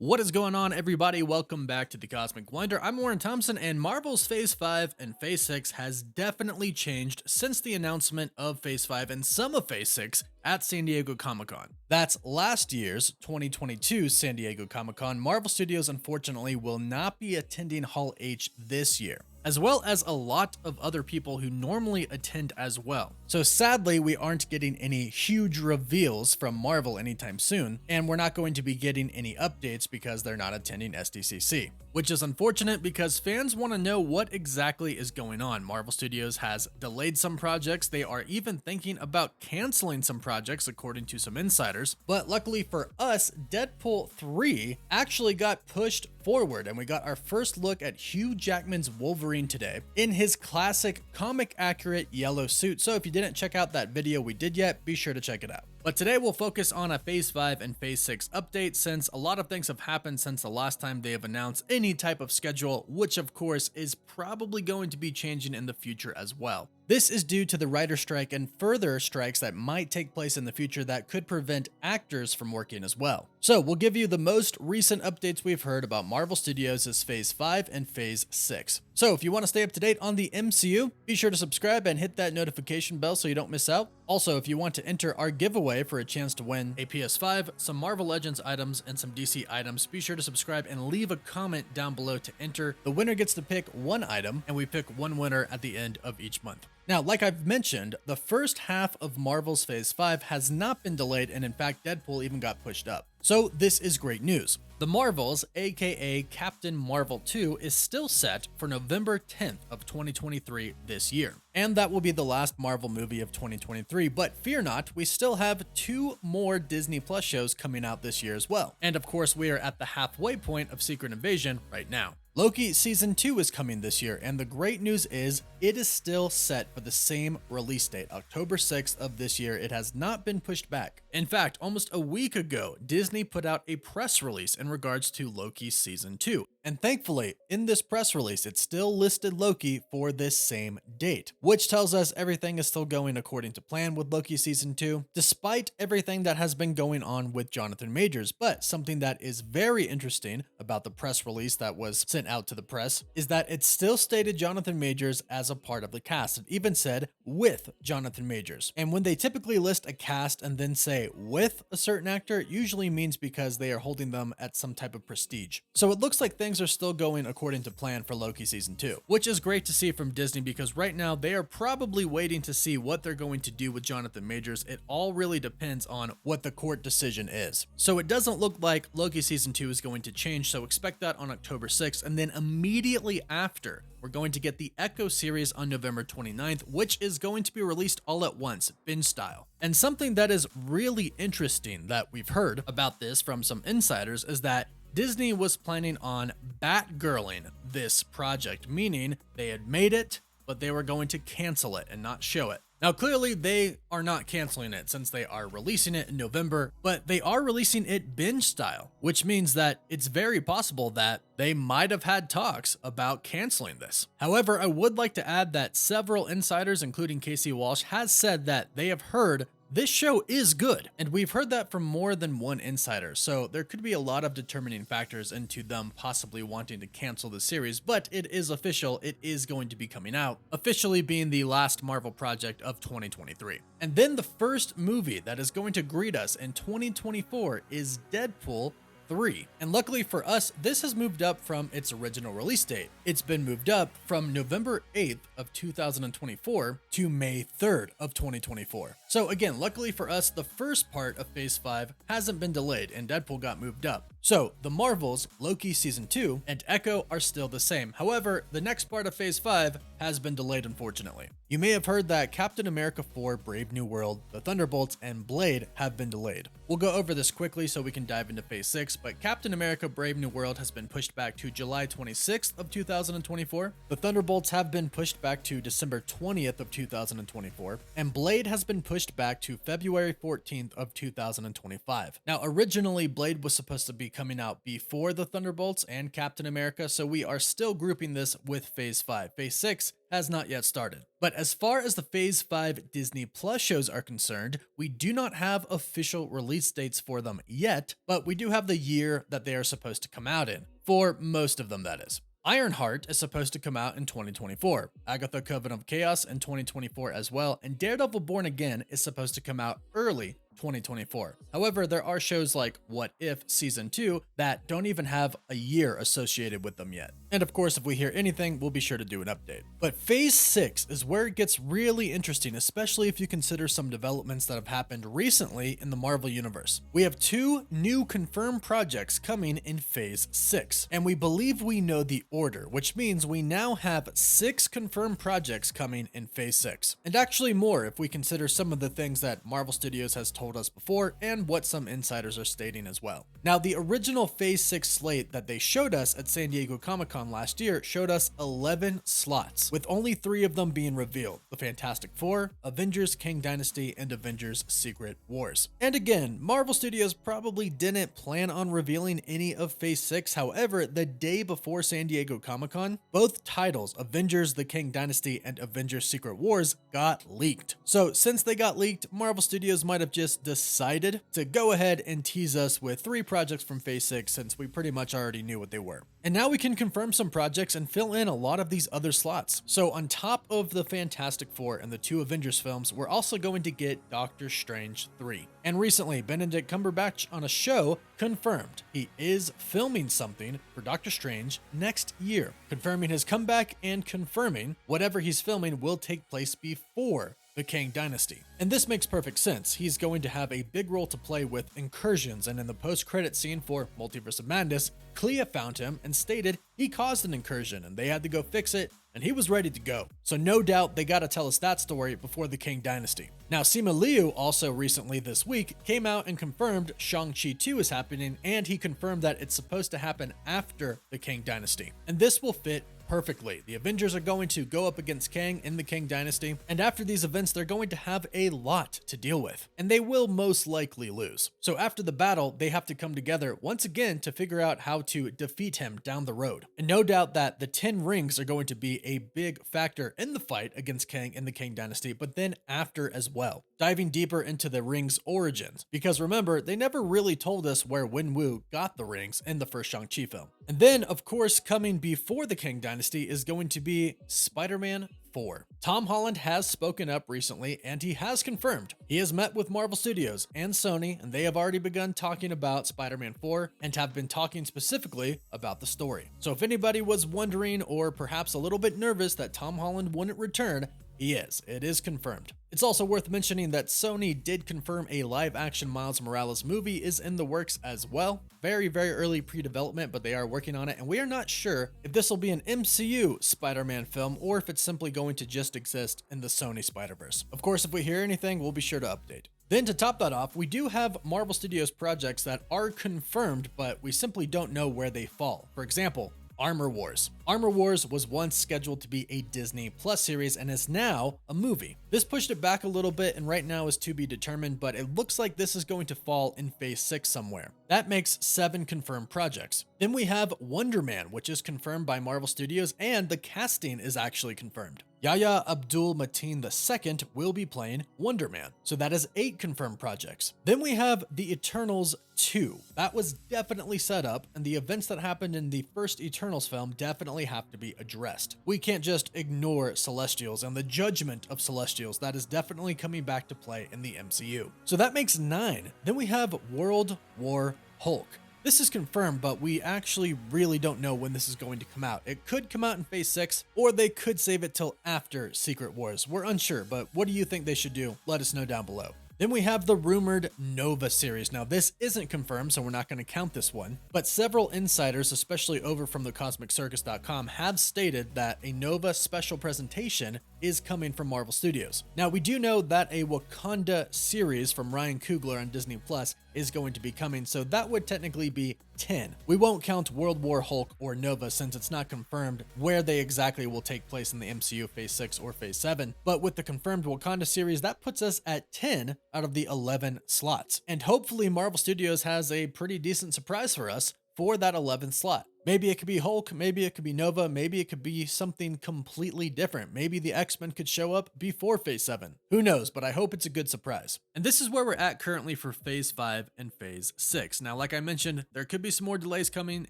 What is going on, everybody? Welcome back to the Cosmic Winder. I'm Warren Thompson, and Marvel's Phase 5 and Phase 6 has definitely changed since the announcement of Phase 5 and some of Phase 6 at San Diego Comic-Con. That's last year's 2022 San Diego Comic-Con. Marvel Studios, unfortunately, will not be attending Hall H this year, as well as a lot of other people who normally attend as well. So sadly, we aren't getting any huge reveals from Marvel anytime soon, and we're not going to be getting any updates because they're not attending SDCC, which is unfortunate because fans want to know what exactly is going on. Marvel Studios has delayed some projects. They are even thinking about canceling some projects, according to some insiders. But luckily for us, Deadpool 3 actually got pushed forward, and we got our first look at Hugh Jackman's Wolverine today in his classic comic accurate yellow suit. So if you didn't check out that video we did yet, be sure to check it out. But today we'll focus on a Phase 5 and Phase 6 update, since a lot of things have happened since the last time they have announced any type of schedule, which of course is probably going to be changing in the future as well. This is due to the writer strike and further strikes that might take place in the future that could prevent actors from working as well. So we'll give you the most recent updates we've heard about Marvel Studios' Phase 5 and Phase 6. So if you want to stay up to date on the MCU, be sure to subscribe and hit that notification bell so you don't miss out. Also, if you want to enter our giveaway for a chance to win a PS5, some Marvel Legends items, and some DC items, be sure to subscribe and leave a comment down below to enter. The winner gets to pick one item, and we pick one winner at the end of each month. Now, like I've mentioned, the first half of Marvel's Phase 5 has not been delayed, and in fact, Deadpool even got pushed up. So this is great news. The Marvels, aka Captain Marvel 2, is still set for November 10th of 2023 this year. And that will be the last Marvel movie of 2023, but fear not, we still have 2 more Disney Plus shows coming out this year as well. And of course, we are at the halfway point of Secret Invasion right now. Loki Season 2 is coming this year, and the great news is it is still set for the same release date, October 6th of this year. It has not been pushed back. In fact, almost a week ago, Disney put out a press release in regards to Loki Season 2. And thankfully, in this press release, it still listed Loki for this same date, which tells us everything is still going according to plan with Loki Season 2, despite everything that has been going on with Jonathan Majors. But something that is very interesting about the press release that was sent out to the press is that it still stated Jonathan Majors as a part of the cast. It even said with Jonathan Majors. And when they typically list a cast and then say with a certain actor, it usually means because they are holding them at some type of prestige. So it looks like things are still going according to plan for Loki Season 2, which is great to see from Disney, because right now they are probably waiting to see what they're going to do with Jonathan Majors. It all really depends on what the court decision is. So it doesn't look like Loki Season 2 is going to change, so expect that on October 6th, and then immediately after, we're going to get the Echo series on November 29th, which is going to be released all at once, binge style. And something that is really interesting that we've heard about this from some insiders is that Disney was planning on Batgirling this project, meaning they had made it, but they were going to cancel it and not show it. Now, clearly, they are not canceling it since they are releasing it in November, but they are releasing it binge style, which means that it's very possible that they might have had talks about canceling this. However, I would like to add that several insiders, including Casey Walsh, has said that they have heard this show is good, and we've heard that from more than one insider, so there could be a lot of determining factors into them possibly wanting to cancel the series, but it is official, it is going to be coming out, officially being the last Marvel project of 2023. And then the first movie that is going to greet us in 2024 is Deadpool 3. And luckily for us, this has moved up from its original release date. It's been moved up from November 8th of 2024 to May 3rd of 2024. So again, luckily for us, the first part of Phase 5 hasn't been delayed and Deadpool got moved up. So the Marvels, Loki Season 2, and Echo are still the same. However, the next part of Phase 5 has been delayed, unfortunately. You may have heard that Captain America 4, Brave New World, The Thunderbolts, and Blade have been delayed. We'll go over this quickly so we can dive into Phase 6, but Captain America Brave New World has been pushed back to July 26th of 2024. The Thunderbolts have been pushed back to December 20th of 2024, and Blade has been pushed back to February 14th of 2025. Now, originally, Blade was supposed to be coming out before the Thunderbolts and Captain America, so we are still grouping this with Phase 5. Phase 6 has not yet started. But as far as the Phase 5 Disney Plus shows are concerned, we do not have official release dates for them yet, but we do have the year that they are supposed to come out in. For most of them, that is. Ironheart is supposed to come out in 2024, Agatha Coven of Chaos in 2024 as well, and Daredevil Born Again is supposed to come out early 2024. However, there are shows like What If Season 2 that don't even have a year associated with them yet. And of course, if we hear anything, we'll be sure to do an update. But Phase 6 is where it gets really interesting, especially if you consider some developments that have happened recently in the Marvel Universe. We have 2 new confirmed projects coming in Phase 6, and we believe we know the order, which means we now have 6 confirmed projects coming in Phase 6. And actually more if we consider some of the things that Marvel Studios has told us before and what some insiders are stating as well. Now, the original Phase 6 slate that they showed us at San Diego Comic-Con last year showed us 11 slots, with only 3 of them being revealed: the Fantastic Four, Avengers Kang Dynasty, and Avengers Secret Wars. And again, Marvel Studios probably didn't plan on revealing any of Phase 6. However, the day before San Diego Comic-Con, both titles, Avengers The Kang Dynasty and Avengers Secret Wars, got leaked. So since they got leaked, Marvel Studios might have just decided to go ahead and tease us with 3 projects from Phase 6 since we pretty much already knew what they were. And now we can confirm some projects and fill in a lot of these other slots. So on top of the Fantastic Four and the 2 Avengers films, we're also going to get Doctor Strange 3. And recently, Benedict Cumberbatch on a show confirmed he is filming something for Doctor Strange next year, confirming his comeback and confirming whatever he's filming will take place before the Kang Dynasty. And this makes perfect sense. He's going to have a big role to play with incursions, and in the post-credit scene for Multiverse of Madness, Clea found him and stated he caused an incursion and they had to go fix it, and he was ready to go. So no doubt they gotta tell us that story before the Kang Dynasty. Now, Simu Liu also recently this week came out and confirmed Shang-Chi 2 is happening, and he confirmed that it's supposed to happen after the Kang Dynasty. And this will fit perfectly. The Avengers are going to go up against Kang in the Kang Dynasty, and after these events, they're going to have a lot to deal with, and they will most likely lose. So after the battle, they have to come together once again to figure out how to defeat him down the road. And no doubt that the 10 rings are going to be a big factor in the fight against Kang in the Kang Dynasty, but then after as well, diving deeper into the rings' origins. Because remember, they never really told us where Wenwu got the rings in the first Shang-Chi film. And then, of course, coming before the Kang Dynasty is going to be Spider-Man 4. Tom Holland has spoken up recently, and he has confirmed he has met with Marvel Studios and Sony, and they have already begun talking about Spider-Man 4 and have been talking specifically about the story. So if anybody was wondering or perhaps a little bit nervous that Tom Holland wouldn't return, he is. It is confirmed. It's also worth mentioning that Sony did confirm a live-action Miles Morales movie is in the works as well. Very, very early pre-development, but they are working on it, and we are not sure if this will be an MCU Spider-Man film or if it's simply going to just exist in the Sony Spider-Verse. Of course, if we hear anything, we'll be sure to update. Then to top that off, we do have Marvel Studios projects that are confirmed, but we simply don't know where they fall. For example, Armor Wars. Armor Wars was once scheduled to be a Disney Plus series and is now a movie. This pushed it back a little bit and right now is to be determined, but it looks like this is going to fall in Phase 6 somewhere. That makes 7 confirmed projects. Then we have Wonder Man, which is confirmed by Marvel Studios, and the casting is actually confirmed. Yahya Abdul-Mateen II will be playing Wonder Man. So that is 8 confirmed projects. Then we have The Eternals 2. That was definitely set up, and the events that happened in the first Eternals film definitely have to be addressed. We can't just ignore Celestials and the judgment of Celestials. That is definitely coming back to play in the MCU. So that makes 9. Then we have World War Hulk. This is confirmed, but we actually really don't know when this is going to come out. It could come out in Phase 6, or they could save it till after Secret Wars. We're unsure, but what do you think they should do? Let us know down below. Then we have the rumored Nova series. Now, this isn't confirmed, so we're not going to count this one, but several insiders, especially over from thecosmiccircus.com, have stated that a Nova special presentation is coming from Marvel Studios. Now, we do know that a Wakanda series from Ryan Coogler on Disney Plus is going to be coming, so that would technically be 10. We won't count World War Hulk or Nova since it's not confirmed where they exactly will take place in the MCU Phase 6 or Phase 7, but with the confirmed Wakanda series, that puts us at 10 out of the 11 slots. And hopefully Marvel Studios has a pretty decent surprise for us for that 11th slot. Maybe it could be Hulk, maybe it could be Nova, maybe it could be something completely different. Maybe the X-Men could show up before Phase 7. Who knows, but I hope it's a good surprise. And this is where we're at currently for Phase 5 and Phase 6. Now, like I mentioned, there could be some more delays coming,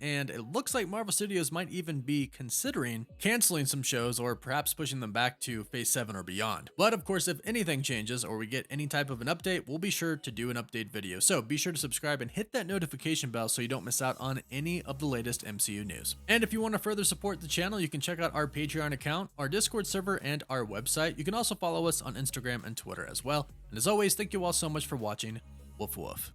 and it looks like Marvel Studios might even be considering canceling some shows or perhaps pushing them back to Phase 7 or beyond. But of course, if anything changes or we get any type of an update, we'll be sure to do an update video. So be sure to subscribe and hit that notification bell so you don't miss out on any of the latest MCU news. And if you want to further support the channel, you can check out our Patreon account, our Discord server, and our website. You can also follow us on Instagram and Twitter as well. And as always, thank you all so much for watching. Woof woof.